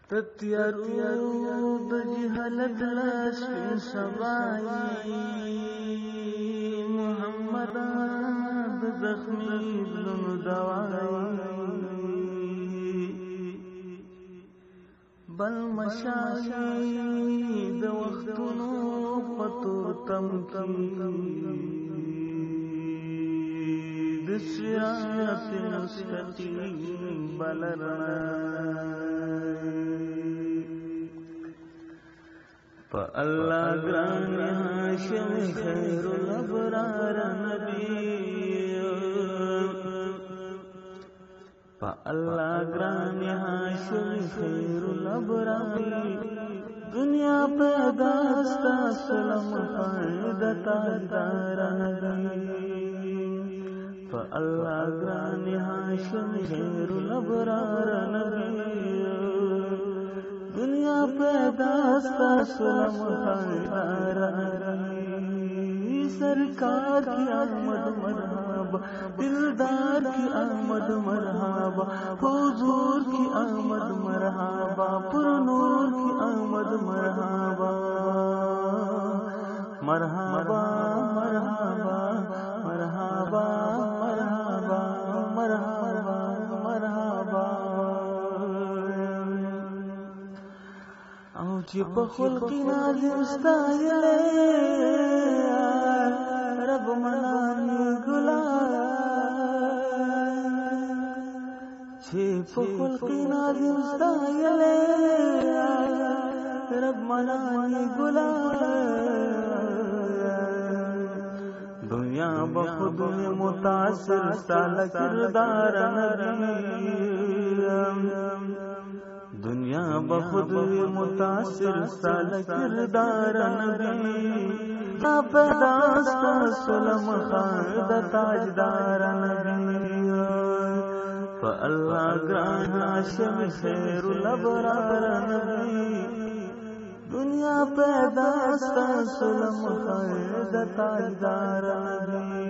تتيارود جهلت لاشفين سباي محمد بدخمي بلن دواي بل مشاهي د وختونو پتور تمکی د صراط مستقیم بلرنا فالله گران هاشم خیر الابرار نبی فالله گران هاشم خیر الابرار دنیا پیدا استا سلام خالد تاجدار نبی فالله گران هاشم خیر الابرار نبی دنیا پیدا استا سلام خالدار سرکار کی آمد مرحبا دلدار کی آمد مرحبا حضور کی آمد مرحبا پر نور کی آمد مرحبا مرحبا مرحبا مرحبا مرحبا مرحبا مرحبا او چې په خلق نازم ستایلې رب منانی ګلا چې په خلق نازم ستایلې رب منانی ګلا دنیا بخود متاثر سال کردار نبی دنیا بخود متاثر سال کردار نبی پیدا استا سلم خالد تاجدار نبی فالله گران هاشم خیر الابرار نبی دنیا پیدا استا سلم خالد تاجدار نبی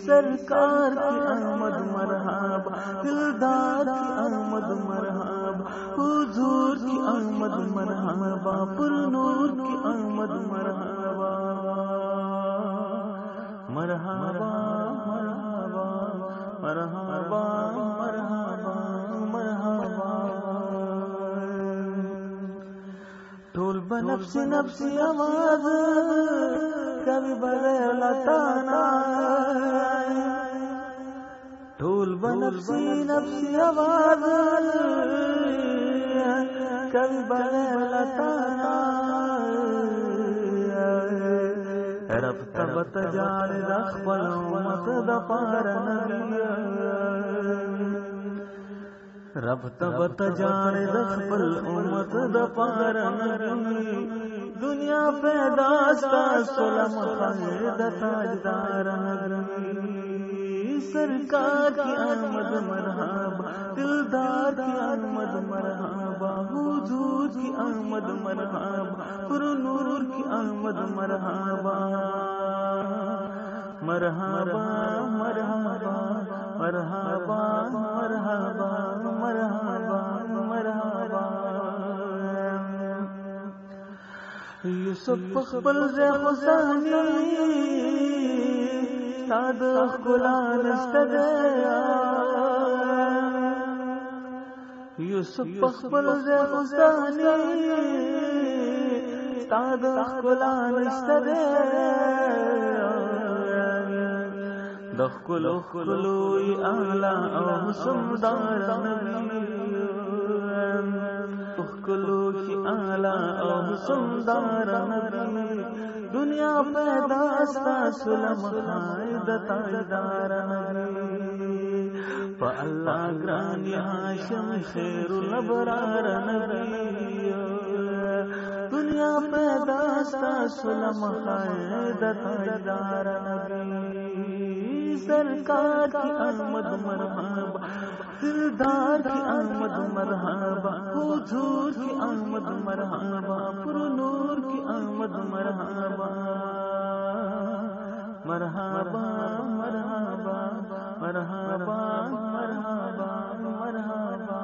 سرکار کی آمد مرحبا دلدار کی آمد مرحبا حضور کی آمد مرحبا پر نور کی آمد مرحبا مرحبا مرحبا مرحبا مرحبا مرحبا ټول بنفس نفسی آواز کبھی بغیر لتانا ټول بنفسی نفسی آواز کبھی بغیر لتانا رب تبت جان دخبل امت دپار نبی رب تبت جان دخبل امت دپار نبی دنیا پیدا استا سلم خالد تاجدار نبی سرکار کی آمد مرحبا دلدار کی آمد مرحبا حضور کی آمد مرحبا پر نور کی آمد مرحبا مرحبا مرحبا مرحبا مرحبا مرحبا مرحبا یوسف خپل زخ ثانی ساد خلان استدیا یوسف خپل زخ ثانی ساد خلان استدیا دخلو خلوی اعلی او سمدار نبی کلو کی اعلی او سمدار نبی دنیا پیدا استا سلم خالد تاجدار نبی فالله گران هاشم خیر الابرار نبی دنیا پیدا استا سلم خالد تاجدار نبی سرکار کی آمد مرحبا دلدار کی آمد مرحبا حضور کی آمد مرحبا پر نور کی آمد مرحبا مرحبا مرحبا مرحبا مرحبا مرحبا